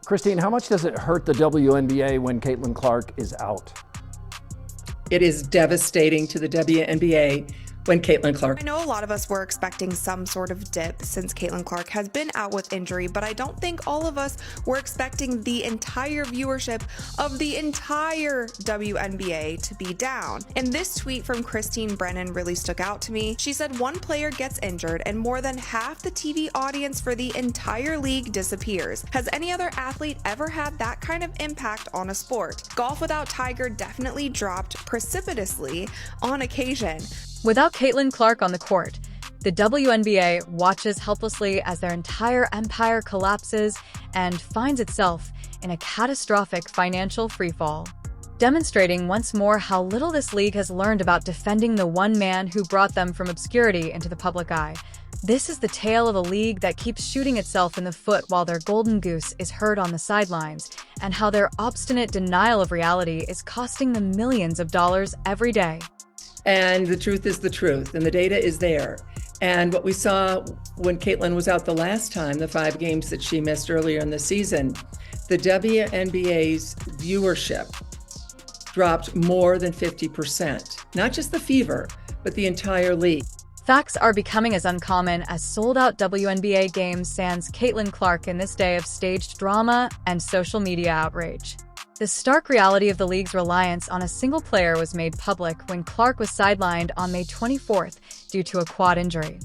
Christine, how much does it hurt the WNBA when Caitlin Clark is out? It is devastating to the WNBA when Caitlin Clark. I know a lot of us were expecting some sort of dip since Caitlin Clark has been out with injury, but I don't think all of us were expecting the entire viewership of the entire WNBA to be down. And this tweet from Christine Brennan really stuck out to me. She said one player gets injured and more than half the TV audience for the entire league disappears. Has any other athlete ever had that kind of impact on a sport? Golf without Tiger definitely dropped precipitously on occasion. Without Caitlin Clark on the court, the WNBA watches helplessly as their entire empire collapses and finds itself in a catastrophic financial freefall, demonstrating once more how little this league has learned about defending the one man who brought them from obscurity into the public eye. This is the tale of a league that keeps shooting itself in the foot while their golden goose is heard on the sidelines, and how their obstinate denial of reality is costing them millions of dollars every day. And the truth is the truth, and the data is there. And what we saw when Caitlin was out the last time, the 5 games that she missed earlier in the season, the WNBA's viewership dropped more than 50%. Not just the Fever, but the entire league. Facts are becoming as uncommon as sold-out WNBA games sans Caitlin Clark in this day of staged drama and social media outrage. The stark reality of the league's reliance on a single player was made public when Clark was sidelined on May 24th due to a quad injury.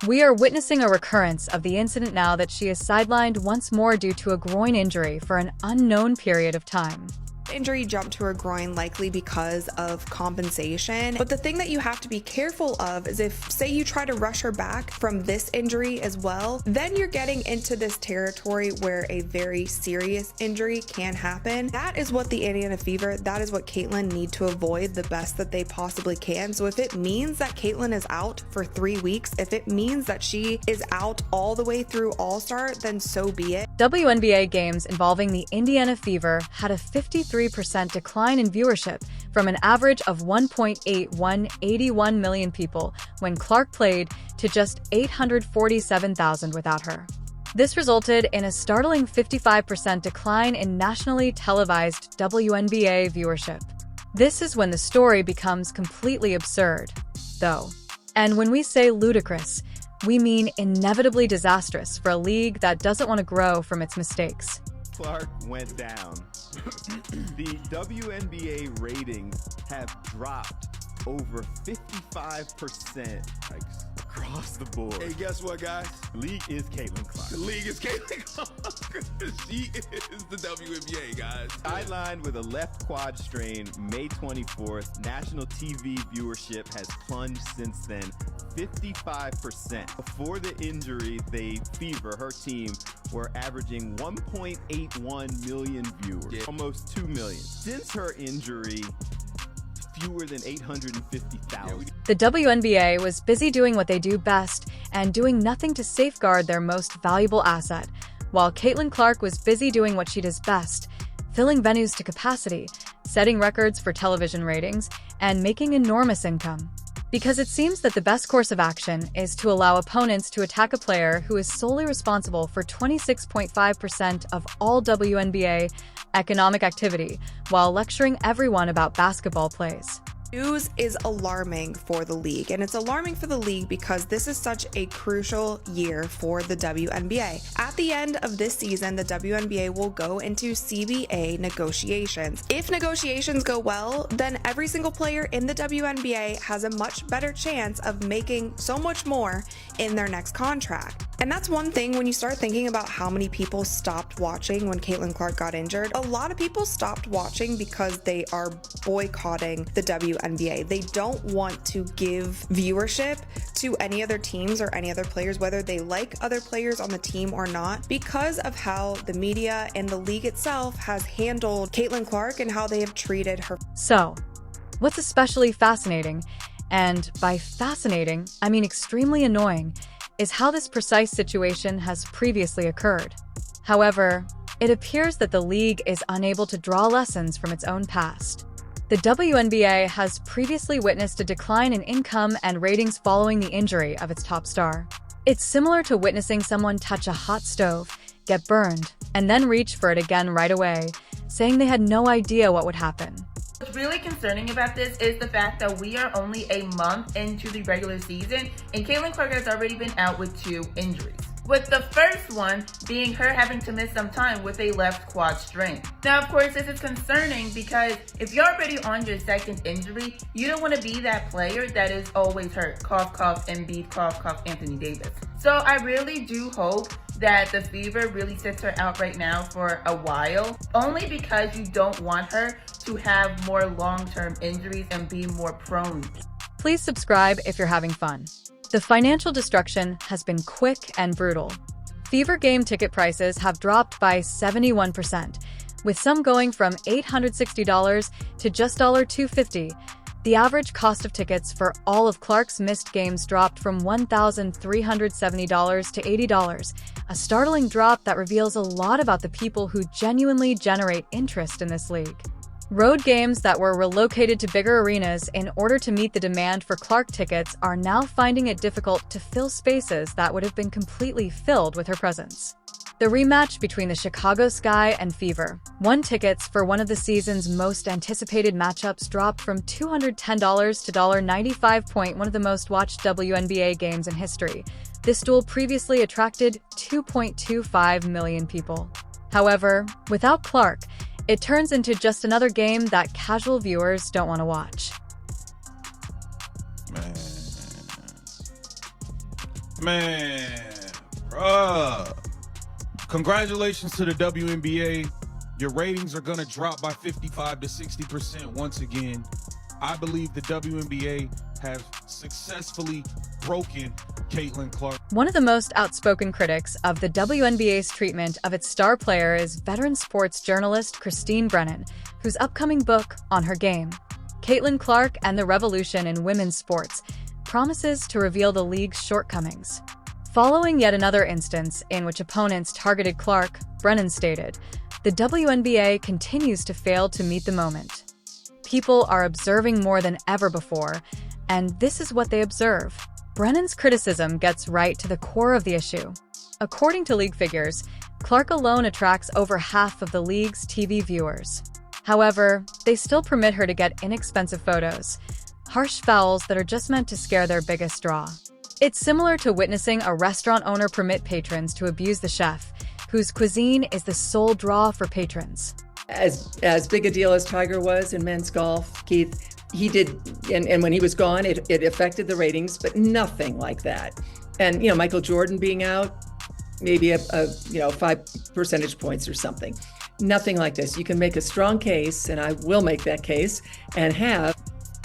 We are witnessing a recurrence of the incident now that she is sidelined once more due to a groin injury for an unknown period of time. Injury jumped to her groin likely because of compensation. But the thing that you have to be careful of is if, say, you try to rush her back from this injury as well, then you're getting into this territory where a very serious injury can happen. That is what the Indiana Fever, that is what Caitlin need to avoid the best that they possibly can. So if it means that Caitlin is out for 3 weeks, if it means that she is out all the way through All-Star, then so be it. WNBA games involving the Indiana Fever had a 53% decline in viewership from an average of 1.81 million people when Clark played to just 847,000 without her. This resulted in a startling 55% decline in nationally televised WNBA viewership. This is when the story becomes completely absurd, though. And when we say ludicrous, we mean inevitably disastrous for a league that doesn't want to grow from its mistakes. Clark went down. The WNBA ratings have dropped over 55% across the board. Hey, guess what, guys? The league is Caitlin Clark. The league is Caitlin Clark. She is the WNBA, guys. Sidelined with a left quad strain May 24th. National TV viewership has plunged since then 55%. Before the injury, the Fever, her team, were averaging 1.81 million viewers, almost 2 million. Since her injury, fewer than 850,000. The WNBA was busy doing what they do best and doing nothing to safeguard their most valuable asset, while Caitlin Clark was busy doing what she does best, filling venues to capacity, setting records for television ratings, and making enormous income. Because it seems that the best course of action is to allow opponents to attack a player who is solely responsible for 26.5% of all WNBA economic activity, while lecturing everyone about basketball plays. News is alarming for the league, and it's alarming for the league because this is such a crucial year for the WNBA. At the end of this season, the WNBA will go into CBA negotiations. If negotiations go well, then every single player in the WNBA has a much better chance of making so much more in their next contract. And that's one thing when you start thinking about how many people stopped watching when Caitlin Clark got injured. A lot of people stopped watching because they are boycotting the WNBA. They don't want to give viewership to any other teams or any other players, whether they like other players on the team or not, because of how the media and the league itself has handled Caitlin Clark and how they have treated her. So, what's especially fascinating, and by fascinating, I mean extremely annoying, is how this precise situation has previously occurred. However, it appears that the league is unable to draw lessons from its own past. The WNBA has previously witnessed a decline in income and ratings following the injury of its top star. It's similar to witnessing someone touch a hot stove, get burned, and then reach for it again right away, saying they had no idea what would happen. What's really concerning about this is the fact that we are only a month into the regular season, and Caitlin Clark has already been out with 2 injuries. With the first one being her having to miss some time with a left quad strain. Now, of course, this is concerning because if you're already on your second injury, you don't want to be that player that is always hurt. Cough, cough, Embiid, cough, cough, Anthony Davis. So I really do hope that the Fever really sits her out right now for a while, only because you don't want her to have more long-term injuries and be more prone. Please subscribe if you're having fun. The financial destruction has been quick and brutal. Fever game ticket prices have dropped by 71%, with some going from $860 to just $250. The average cost of tickets for all of Clark's missed games dropped from $1,370 to $80, a startling drop that reveals a lot about the people who genuinely generate interest in this league. Road games that were relocated to bigger arenas in order to meet the demand for Clark tickets are now finding it difficult to fill spaces that would have been completely filled with her presence. The rematch between the Chicago Sky and Fever won tickets for one of the season's most anticipated matchups dropped from $210 to $95. One of the most watched WNBA games in history. This duel previously attracted 2.25 million people. However, without Clark, it turns into just another game that casual viewers don't want to watch. Bruh. Congratulations to the WNBA. Your ratings are going to drop by 55 to 60% once again. I believe the WNBA has successfully broken Caitlin Clark. One of the most outspoken critics of the WNBA's treatment of its star player is veteran sports journalist Christine Brennan, whose upcoming book, On Her Game, Caitlin Clark and the Revolution in Women's Sports, promises to reveal the league's shortcomings. Following yet another instance in which opponents targeted Clark, Brennan stated, "The WNBA continues to fail to meet the moment. People are observing more than ever before, and this is what they observe." Brennan's criticism gets right to the core of the issue. According to league figures, Clark alone attracts over half of the league's TV viewers. However, they still permit her to get inexpensive photos, harsh fouls that are just meant to scare their biggest draw. It's similar to witnessing a restaurant owner permit patrons to abuse the chef, whose cuisine is the sole draw for patrons. As big a deal as Tiger was in men's golf, Keith, he did, and when he was gone, it affected the ratings, but nothing like that. And, Michael Jordan being out, maybe a 5 percentage points or something. Nothing like this. You can make a strong case, and I will make that case, and have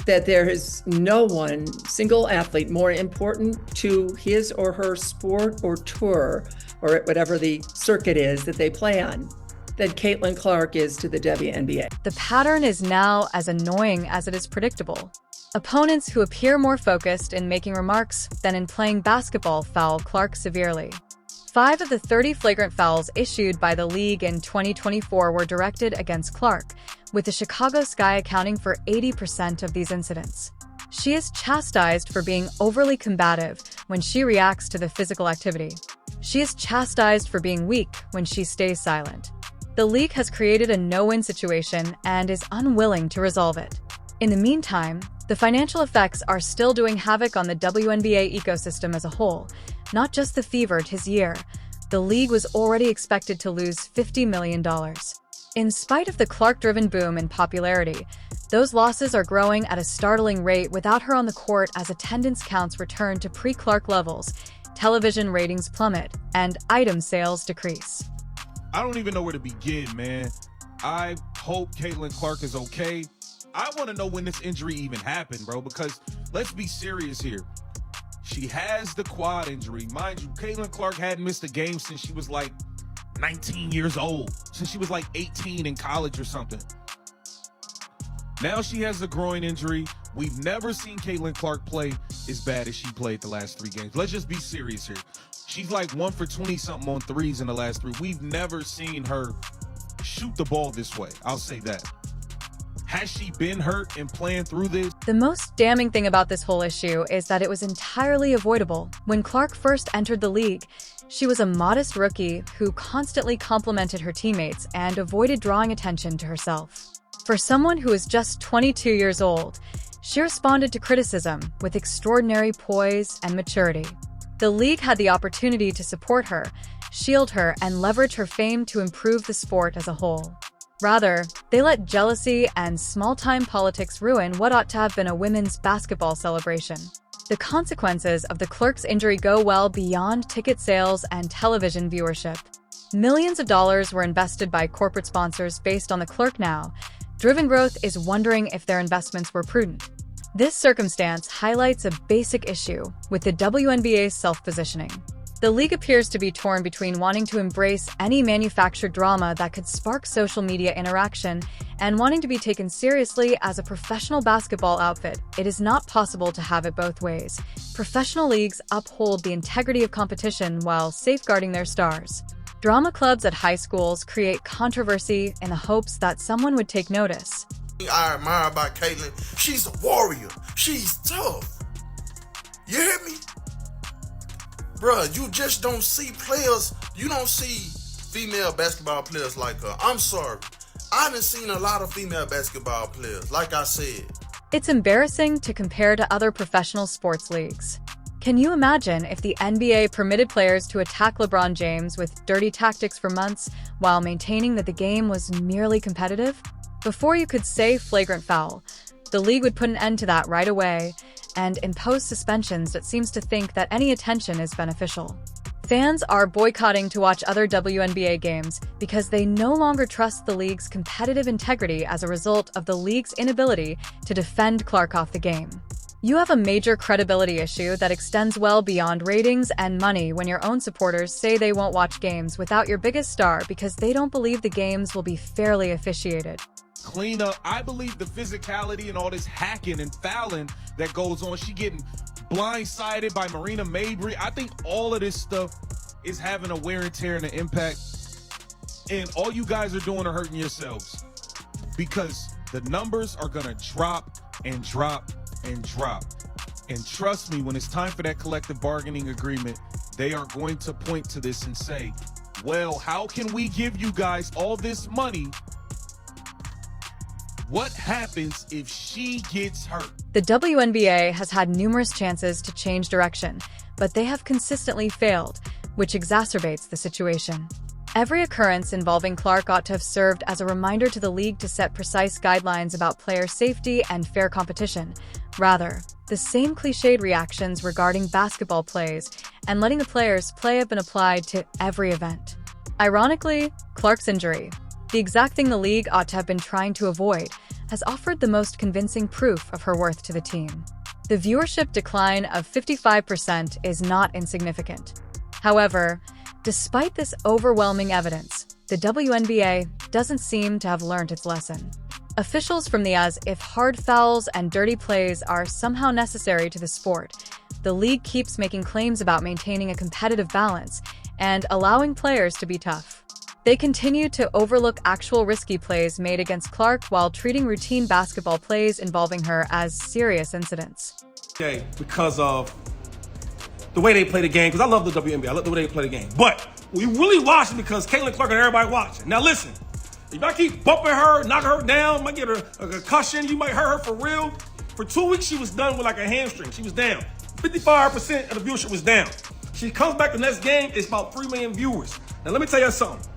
that there is no one single athlete more important to his or her sport or tour, or whatever the circuit is that they play on, than Caitlin Clark is to the WNBA. The pattern is now as annoying as it is predictable. Opponents who appear more focused in making remarks than in playing basketball foul Clark severely. 5 of the 30 flagrant fouls issued by the league in 2024 were directed against Clark, with the Chicago Sky accounting for 80% of these incidents. She is chastised for being overly combative when she reacts to the physical activity. She is chastised for being weak when she stays silent. The league has created a no-win situation and is unwilling to resolve it. In the meantime, the financial effects are still doing havoc on the WNBA ecosystem as a whole, not just the Fever this year. The league was already expected to lose $50 million. In spite of the Clark-driven boom in popularity, those losses are growing at a startling rate without her on the court as attendance counts return to pre-Clark levels, television ratings plummet, and item sales decrease. I don't even know where to begin, man. I hope Caitlin Clark is okay. I want to know when this injury even happened, bro, because let's be serious here. She has the quad injury. Mind you, Caitlin Clark hadn't missed a game since she was like 19 years old, since she was like 18 in college or something. Now she has a groin injury. We've never seen Caitlin Clark play as bad as she played the last 3 games. Let's just be serious here. She's like 1 for 20-something on threes in the last 3. We've never seen her shoot the ball this way. I'll say that. Has she been hurt and playing through this? The most damning thing about this whole issue is that it was entirely avoidable. When Clark first entered the league, she was a modest rookie who constantly complimented her teammates and avoided drawing attention to herself. For someone who is just 22 years old, she responded to criticism with extraordinary poise and maturity. The league had the opportunity to support her, shield her, and leverage her fame to improve the sport as a whole. Rather, they let jealousy and small-time politics ruin what ought to have been a women's basketball celebration. The consequences of the Clark's injury go well beyond ticket sales and television viewership. Millions of dollars were invested by corporate sponsors based on the Clark now. Driven Growth is wondering if their investments were prudent. This circumstance highlights a basic issue with the WNBA's self-positioning. The league appears to be torn between wanting to embrace any manufactured drama that could spark social media interaction and wanting to be taken seriously as a professional basketball outfit. It is not possible to have it both ways. Professional leagues uphold the integrity of competition while safeguarding their stars. Drama clubs at high schools create controversy in the hopes that someone would take notice. I admire about Caitlin. She's a warrior. She's tough. You hear me? Bruh, you just don't see players. You don't see female basketball players like her. I'm sorry. I haven't seen a lot of female basketball players, like I said. It's embarrassing to compare to other professional sports leagues. Can you imagine if the NBA permitted players to attack LeBron James with dirty tactics for months while maintaining that the game was merely competitive? Before you could say flagrant foul, the league would put an end to that right away and impose suspensions that seems to think that any attention is beneficial. Fans are boycotting to watch other WNBA games because they no longer trust the league's competitive integrity as a result of the league's inability to defend Clark off the game. You have a major credibility issue that extends well beyond ratings and money when your own supporters say they won't watch games without your biggest star because they don't believe the games will be fairly officiated. Clean up. I believe the physicality and all this hacking and fouling that goes on. She getting blindsided by Marina Mabry. I think all of this stuff is having a wear and tear and an impact. And all you guys are doing are hurting yourselves because the numbers are going to drop and drop and drop. And trust me, when it's time for that collective bargaining agreement, they are going to point to this and say, well, how can we give you guys all this money? What happens if she gets hurt? The WNBA has had numerous chances to change direction, but they have consistently failed, which exacerbates the situation. Every occurrence involving Clark ought to have served as a reminder to the league to set precise guidelines about player safety and fair competition. Rather, the same cliched reactions regarding basketball plays and letting the players play have been applied to every event. Ironically, Clark's injury, the exact thing the league ought to have been trying to avoid, has offered the most convincing proof of her worth to the team. The viewership decline of 55% is not insignificant. However, despite this overwhelming evidence, the WNBA doesn't seem to have learned its lesson. Officials from the as if hard fouls and dirty plays are somehow necessary to the sport, the league keeps making claims about maintaining a competitive balance and allowing players to be tough. They continue to overlook actual risky plays made against Clark while treating routine basketball plays involving her as serious incidents. Okay, because of the way they play the game, because I love the WNBA, I love the way they play the game. But we really watch it because Caitlin Clark and everybody watching. Now listen, if I keep bumping her, knocking her down, might get her a concussion, you might hurt her for real. For 2 weeks, she was done with like a hamstring. She was down. 55% of the viewership was down. She comes back the next game, it's about 3 million viewers. Now let me tell you something.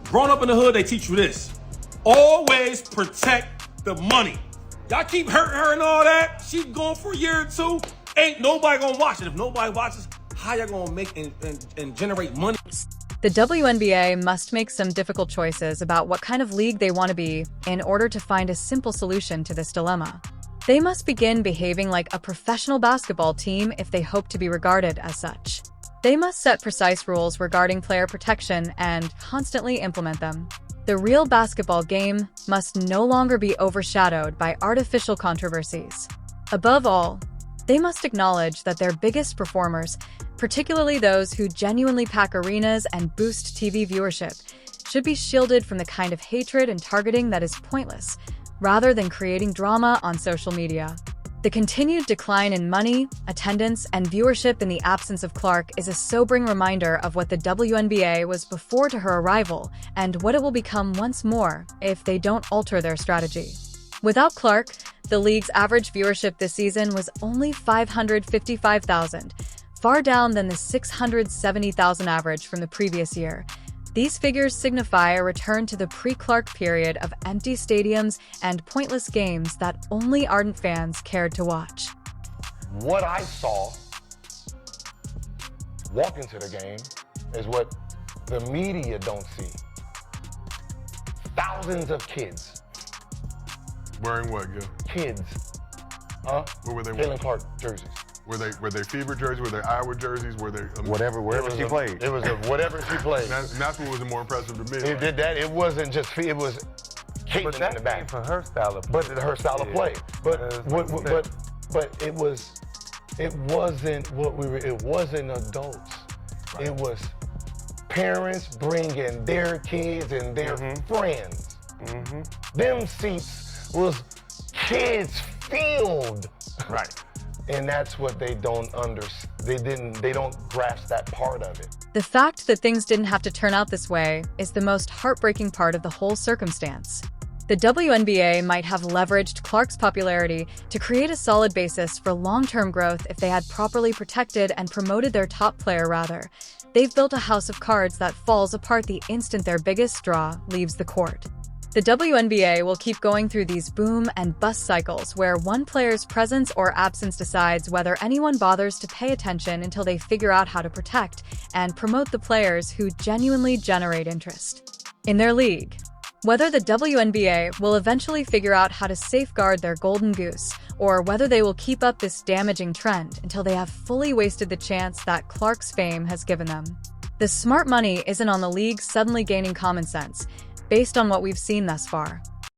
Growing up in the hood, they teach you this. Always protect the money. Y'all keep hurting her and all that. She's going for a year or two. Ain't nobody gonna watch it. If nobody watches, how y'all gonna make and generate money? The WNBA must make some difficult choices about what kind of league they want to be in order to find a simple solution to this dilemma. They must begin behaving like a professional basketball team if they hope to be regarded as such. They must set precise rules regarding player protection and constantly implement them. The real basketball game must no longer be overshadowed by artificial controversies. Above all, they must acknowledge that their biggest performers, particularly those who genuinely pack arenas and boost TV viewership, should be shielded from the kind of hatred and targeting that is pointless, rather than creating drama on social media. The continued decline in money, attendance, and viewership in the absence of Clark is a sobering reminder of what the WNBA was before to her arrival and what it will become once more if they don't alter their strategy. Without Clark, the league's average viewership this season was only 555,000, far down than the 670,000 average from the previous year. These figures signify a return to the pre-Clark period of empty stadiums and pointless games that only ardent fans cared to watch. What I saw walking to the game is what the media don't see. Thousands of kids. Wearing what, Gil? Kids. Huh? What were they wearing? Caitlin Clark jerseys. Were they Fever jerseys? Were they Iowa jerseys? Were they wherever she played? It was whatever she played. That's what was more impressive to me. It did that. It wasn't just. It was Caitlin in the back for her style of play. play. But her style of play. But it wasn't what we were. It wasn't adults. Right. It was parents bringing their kids and their friends. Them seats was kids filled. Right. And that's what they don't understand. They don't grasp that part of it. The fact that things didn't have to turn out this way is the most heartbreaking part of the whole circumstance. The WNBA might have leveraged Clark's popularity to create a solid basis for long-term growth if they had properly protected and promoted their top player rather. They've built a house of cards that falls apart the instant their biggest straw leaves the court. The WNBA will keep going through these boom and bust cycles where one player's presence or absence decides whether anyone bothers to pay attention until they figure out how to protect and promote the players who genuinely generate interest in their league. Whether the WNBA will eventually figure out how to safeguard their golden goose, or whether they will keep up this damaging trend until they have fully wasted the chance that Clark's fame has given them. The smart money isn't on the league suddenly gaining common sense, based on what we've seen thus far.